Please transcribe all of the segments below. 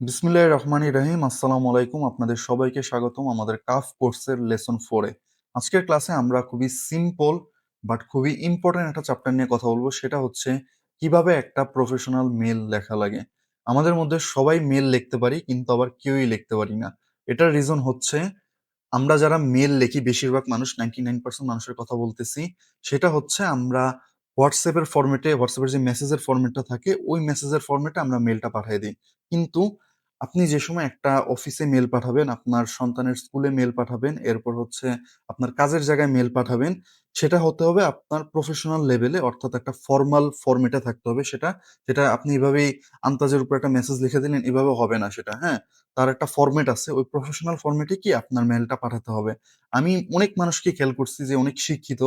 বিসমিল্লাহির রহমানির রহিম। আসসালামু আলাইকুম। আপনাদের সবাইকে স্বাগতম আমাদের কাফ কোর্সের লেসন 4 এ। আজকের ক্লাসে আমরা খুবই সিম্পল বাট খুবই ইম্পোর্টেন্ট একটা চ্যাপ্টার নিয়ে কথা বলবো। সেটা হচ্ছে কিভাবে একটা প্রফেশনাল মেইল লেখা লাগে। আমাদের মধ্যে সবাই মেইল লিখতে পারি কিন্তু আবার কেউই লিখতে পারি না। এটার রিজন হচ্ছে আমরা যারা মেইল লিখি বেশিরভাগ মানুষ 99% মানুষের কথা বলতেছি। সেটা হচ্ছে আমরা WhatsApp এর যে মেসেজের ফরম্যাটটা থাকে ওই মেসেজের ফরম্যাটে আমরা মেইলটা পাঠায় দেই। কিন্তু আপনি যে সময় একটা অফিসে মেইল পাঠাবেন, আপনার সন্তানের স্কুলে মেইল পাঠাবেন, এরপর হচ্ছে আপনার কাজের জায়গায় মেইল পাঠাবেন, সেটা হতে হবে আপনার প্রফেশনাল লেভেলে অর্থাৎ একটা ফরমাল ফরম্যাটে থাকতে হবে সেটা। যেটা আপনি এভাবেই আন্তাজের উপর একটা মেসেজ লিখে দিলেন, এভাবে হবে না সেটা, হ্যাঁ? তার একটা ফরম্যাট আছে। ওই প্রফেশনাল ফরম্যাটে কি আপনার মেইলটা পাঠাতে হবে। আমি অনেক মানুষকে খেয়াল করছি যে অনেক শিক্ষিত,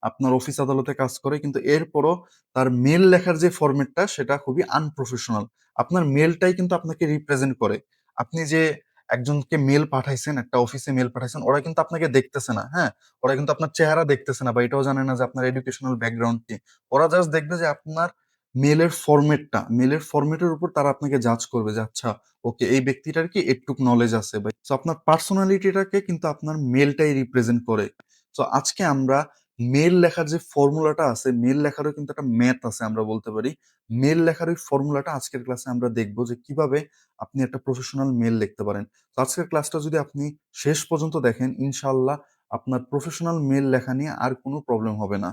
আপনার অফিস আদালতে কাজ করে কিন্তু এরপরও তার মেইল লেখার যে ফরম্যাটটা সেটা খুবই আনপ্রফেশনাল। আপনার মেইলটাই কিন্তু আপনাকে রিপ্রেজেন্ট করে। আপনি যে একজনকে মেইল পাঠাইছেন, একটা অফিসে মেইল পাঠাইছেন, ওরা কিন্তু আপনাকে দেখতেছে না, হ্যাঁ? ওরা কিন্তু আপনার চেহারা দেখতেছে না বা এটাও জানে না যে আপনার এডুকেশনাল ব্যাকগ্রাউন্ড কি। ওরা জাস্ট দেখবে যে আপনার মেইলের ফরম্যাটের উপর তারা আপনাকে জাজ করবে যে আচ্ছা ওকে এই ব্যক্তিটার কি এটুক নলেজ আছে ভাই। সো আপনার পার্সোনালিটিটাকে কিন্তু আপনার মেইলটাই রিপ্রেজেন্ট করে। সো আজকে আমরা মেইল লেখার যে ফর্মুলাটা আছে, মেইল লেখারও কিন্তু একটা ম্যাথ আছে আমরা বলতে পারি। মেইল লেখার ওই ফর্মুলাটা আজকের ক্লাসে আমরা দেখব যে কিভাবে আপনি একটা প্রফেশনাল মেইল লিখতে পারেন। তো আজকের ক্লাসটা যদি আপনি শেষ পর্যন্ত দেখেন ইনশাআল্লাহ আপনার প্রফেশনাল মেইল লেখা নিয়ে আর কোনো প্রবলেম হবে না।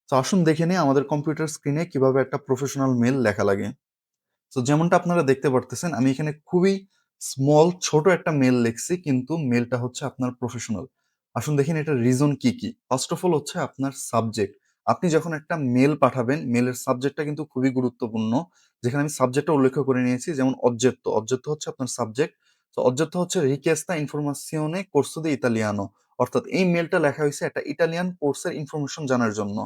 তো আসুন দেখে নিই আমাদের কম্পিউটার স্ক্রিনে কিভাবে একটা প্রফেশনাল মেইল লেখা লাগে। তো যেমনটা আপনারা দেখতে পারতেছেন আমি এখানে খুবই ছোট একটা মেইল লিখছি কিন্তু মেইলটা হচ্ছে আপনার প্রফেশনাল। আসুন দেখেন এটার রিজন কি কি। ফার্স্ট অফ অল হচ্ছে আপনার সাবজেক্ট। আপনি যখন একটা মেইল পাঠাবেন মেইলের সাবজেক্টটা কিন্তু খুবই গুরুত্বপূর্ণ। যেখানে আমি সাবজেক্টটা উল্লেখ করে নিয়েছি যেমন oggetto। oggetto হচ্ছে আপনার সাবজেক্ট। তো oggetto হচ্ছে richiesta informazione corso di italiano। অর্থাৎ এই মেইলটা লেখা হয়েছে একটা ইটালিয়ান কোর্সের ইনফরমেশন জানার জন্য।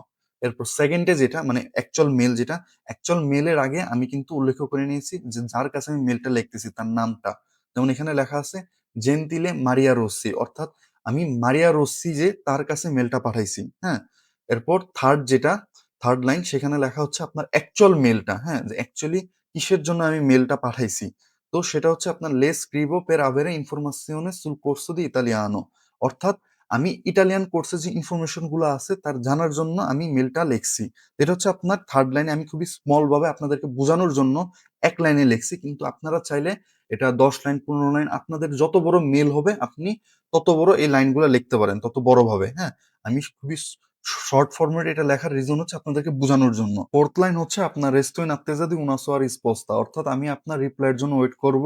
এরপর সেকেন্ডে যেটা মানে অ্যাকচুয়াল মেইলের আগে আমি কিন্তু উল্লেখ করে নিয়েছি যে যার কাছে আমি মেইলটা লিখতেছি তার নামটা। যেমন এখানে লেখা আছে জেন্তিলে মারিয়া রossi অর্থাৎ আমি মারিয়া রossi যে তার কাছে মেইলটা পাঠাইছি, হ্যাঁ? এরপর থার্ড লাইন সেখানে লেখা হচ্ছে আপনার অ্যাকচুয়াল মেইলটা, হ্যাঁ? যে অ্যাকচুয়ালি কিসের জন্য আমি মেইলটা পাঠাইছি। তো সেটা হচ্ছে আপনার le scrivo per avere informazione sul corso di italiano অর্থাৎ আমি ইটালিয়ান কোর্সের যে ইনফরমেশন গুলো আছে তার জানার জন্য আমি মেলটা লিখছি। এটা হচ্ছে আপনার থার্ড লাইনে আমি খুবই স্মল ভাবে আপনাদেরকে বোঝানোর জন্য এক লাইনে লিখছি। কিন্তু আপনারা চাইলে এটা ১০ লাইন ১৫ লাইন আপনাদের যত বড় মেল হবে আপনি তত বড় এই লাইনগুলো লিখতে পারেন, তত বড় ভাবে, হ্যাঁ? আমি খুবই শর্ট ফরম্যাটে এটা লেখার রিজন হচ্ছে আপনাদেরকে বোঝানোর জন্য। ফোর্থ লাইন হচ্ছে আপনার রেস্টো in attesa di una sua risposta অর্থাৎ আমি আপনার রিপ্লাইয়ের জন্য ওয়েট করব।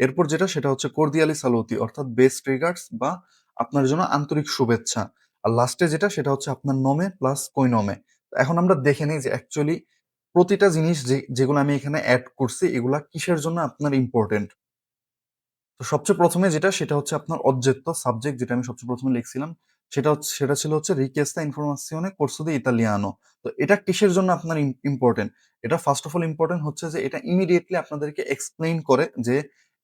এরপর যেটা সেটা হচ্ছে cordiali saluti অর্থাৎ বেস্ট রিগার্ডস বা আপনার জন্য আন্তরিক শুভেচ্ছা। আর লাস্টে যেটা সেটা হচ্ছে আপনার নমে প্লাস কৈনমে। এখন আমরা দেখে নিই যে অ্যাকচুয়ালি প্রতিটা জিনিস যেগুলো আমি এখানে এড করছি এগুলা কিসের জন্য আপনার ইম্পোর্টেন্ট। তো সবচেয়ে ১ম এ সেটা হচ্ছে আপনার oggetto সাবজেক্ট যেটা আমি সবচেয়ে ১ম এ লিখছিলাম। সেটা ছিল হচ্ছে richiesta informazione corso di italiano। তো এটা কিসের জন্য আপনার ইম্পোর্টেন্ট? এটা ফার্স্ট অফ অল ইম্পোর্টেন্ট হচ্ছে যে এটা ইমিডিয়েটলি আপনাদেরকে এক্সপ্লেইন করে যে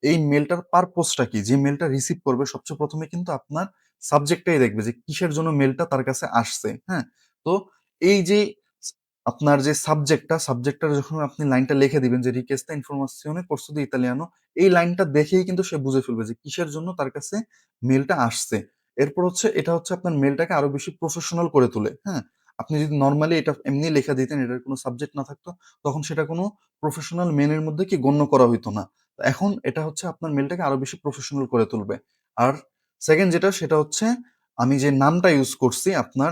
এই মেইলটার পারপোজটা কি? যে মেইলটা রিসিভ করবে সবচেয়ে ১ম এ কিন্তু আপনার সাবজেক্টটাই দেখবে যে কিসের জন্য মেইলটা তার কাছে আসছে, হ্যাঁ? তো এই যে স আপনার যে সাবজেক্টটার যখন আপনি লাইনটা লিখে দিবেন যে richiesta informazione corso di italiano এই লাইনটা দেখেই কিন্তু সে বুঝে ফেলবে যে কিসের জন্য তার কাছে মেইলটা আসছে। এরপর হচ্ছে এটা হচ্ছে আপনার মেইলটাকে আরো বেশি প্রফেশনাল করে তোলে, হ্যাঁ? আপনি যদি নরমালি এটা এমনি লেখা দিতেন, এটার কোনো সাবজেক্ট না থাকতো, তখন সেটা কোনো প্রফেশনাল মেইলের মধ্যে কি গণ্য করা হইতো না। তো এখন এটা হচ্ছে আপনার মেইলটাকে আরো বেশি প্রফেশনাল করে তুলবে। আর সেকেন্ড সেটা হচ্ছে আমি যে নামটা ইউজ করছি আপনার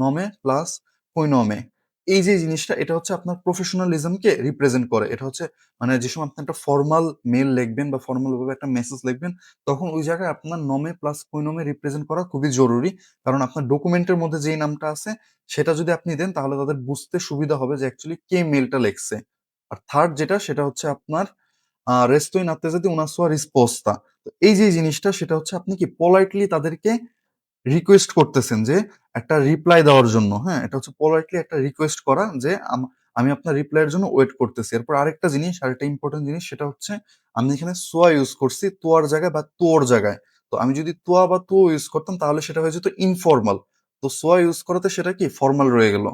নমে প্লাস কৈনমে। এই যে জিনিসটা এটা হচ্ছে আপনার প্রফেশনালিজমকে রিপ্রেজেন্ট করে। এটা হচ্ছে মানে যে সময় আপনি একটা ফরমাল মেইল লিখবেন বা ফরমাল ভাবে একটা মেসেজ লিখবেন, তখন ওই জায়গায় আপনার নমে প্লাস কৈনমে রিপ্রেজেন্ট করা খুবই জরুরি। কারণ আপনার ডকুমেন্টের মধ্যে যেই নামটা আছে, সেটা যদি আপনি দেন তাহলে তাদের বুঝতে সুবিধা হবে যে অ্যাকচুয়ালি কে মেইলটা লেখছে। আর থার্ড সেটা হচ্ছে আপনার resto in attesa di una sua risposta। তো এই যে জিনিসটা সেটা হচ্ছে আপনি কি পোলাইটলি তাদেরকে রিকোয়েস্ট করতেছেন যে একটা রিপ্লাই দেওয়ার জন্য, হ্যাঁ? এটা হচ্ছে পোলাইটলি একটা রিকোয়েস্ট করা যে আমি আপনার রিপ্লাইয়ের জন্য ওয়েট করতেছি। এরপর আরেকটা ইম্পোর্টেন্ট জিনিস সেটা হচ্ছে আমি এখানে সোয়া ইউজ করছি তোয়ার জায়গায় বা তোর জায়গায়। তো আমি যদি তোয়া বা তুও ইউজ করতাম তাহলে সেটা হয়ে যেত ইনফরমাল। তো সোয়া ইউজ করাতে সেটা কি ফরমাল রয়ে গেল।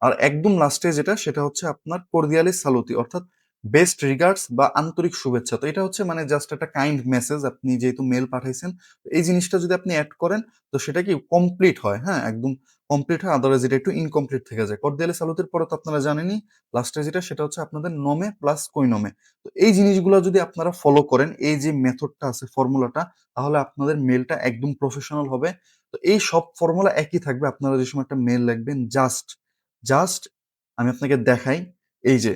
আর একদম লাস্টে সেটা হচ্ছে আপনার কর্দিয়ালি সালুতি অর্থাৎ বেস্ট রিগার্ডস বা আন্তরিক শুভেচ্ছা। তো এটা হচ্ছে মানে জাস্ট একটা কাইন্ড মেসেজ। আপনি যেহেতু মেইল পাঠাইছেন, এই জিনিসটা যদি আপনি এড করেন তো সেটা কি কমপ্লিট হয়, হ্যাঁ? একদম কমপ্লিট হয়। আদারওয়াইজ এটা একটু ইনকমপ্লিট থেকে যায়। কর্দিয়ালি সালুতের পরে তো আপনারা জানেনই লাস্টে যেটা সেটা হচ্ছে আপনাদের নমে প্লাস কৈনমে। তো এই জিনিসগুলা যদি আপনারা ফলো করেন, এই যে মেথডটা আছে ফর্মুলাটা, তাহলে আপনাদের মেইলটা একদম প্রফেশনাল হবে। তো এই সব ফর্মুলা একই থাকবে। আপনারা যে সময় একটা মেইল লিখবেন জাস্ট আমি আপনাকে দেখাই। এই যে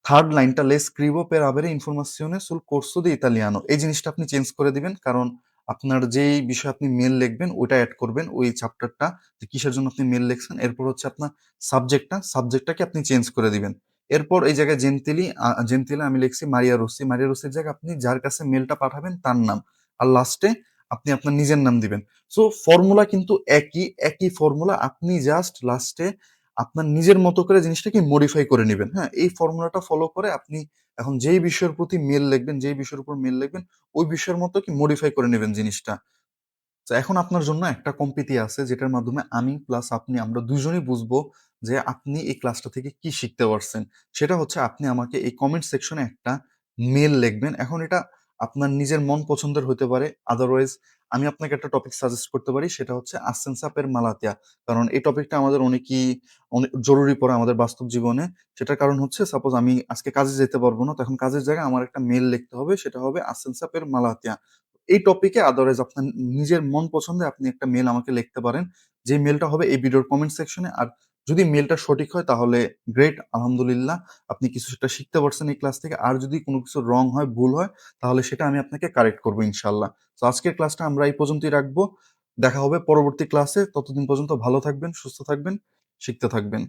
3rd লাইনটা "Le scrivo per avere informazione sul corso di italiano" এই জিনিসটা আপনি চেঞ্জ করে দিবেন। কারণ আপনার যেই বিষয়ে আপনি মেইল লিখবেন ওইটা এড করবেন ওই চ্যাপ্টারটা যে কিসের জন্য আপনি মেইল লিখছেন। এরপর হচ্ছে আপনার সাবজেক্টটাকে আপনি চেঞ্জ করে দিবেন। এরপর এই জায়গায় জেন্তিলে আমি লিখছি মারিয়া রুসি। মারিয়া রুসির জায়গায় আপনি যার কাছে মেইলটা পাঠাবেন তার নাম। আর লাস্টে আপনি আপনার নিজের নাম দিবেন। সো ফর্মুলা কিন্তু একই ফর্মুলা। আপনি জাস্ট লাস্টে আপনার নিজের মতো করে জিনিসটাকে মডিফাই করে নিবেন। হ্যাঁ? এই ফর্মুলাটা ফলো করে আপনি এখন যেই বিষয়ের প্রতি মেইল লিখবেন, যেই বিষয়ের উপর মেইল লিখবেন, ওই বিষয়ের মতো কি মডিফাই করে নিবেন জিনিসটা। তো এখন আপনার জন্য একটা কম্পিটি আছে যেটার মাধ্যমে আমি প্লাস আপনি আমরা দুজনেই বুঝবো যে আপনি এই ক্লাসটা থেকে কি শিখতে পারছেন। সেটা হচ্ছে আপনি আমাকে এই কমেন্ট সেকশনে একটা মেইল লিখবেন। এখন এটা আপনার নিজের মন পছন্দের হইতে পারে। আদারওয়াইজ আমি আপনাকে একটা টপিক সাজেস্ট করতে পারি সেটা হচ্ছে আসেনসা পের মালাতিয়া। কারণ এই টপিকটা আমাদের অনেক জরুরি পড়ে আমাদের বাস্তব জীবনে। সেটার কারণ হচ্ছে সাপোজ আমি আজকে কাজে যেতে পারব না। তো এখন কাজের জায়গায় আমার একটা মেইল লিখতে হবে। সেটা হবে আসেনসা পের মালাতিয়া। এই টপিকে আদারওয়াইজ আপনার নিজের মন পছন্দে আপনি একটা মেইল আমাকে লিখতে পারেন। যে মেইলটা হবে এই ভিডিওর কমেন্ট সেকশনে। আর যদি মেইলটা সঠিক হয় তাহলে গ্রেট আলহামদুলিল্লাহ। আপনি কিছু একটা শিখতে পারছেন এই ক্লাস থেকে। আর যদি কোন কিছু রং হয়, ভুল হয় তাহলে সেটা আমি আপনাকে কারেক্ট করব ইনশাআল্লাহ। তো আজকের ক্লাসটা আমরা এই পর্যন্তই রাখবো। দেখা হবে পরবর্তী ক্লাসে। ততদিন পর্যন্ত ভালো থাকবেন, সুস্থ থাকবেন, শিখতে থাকবেন।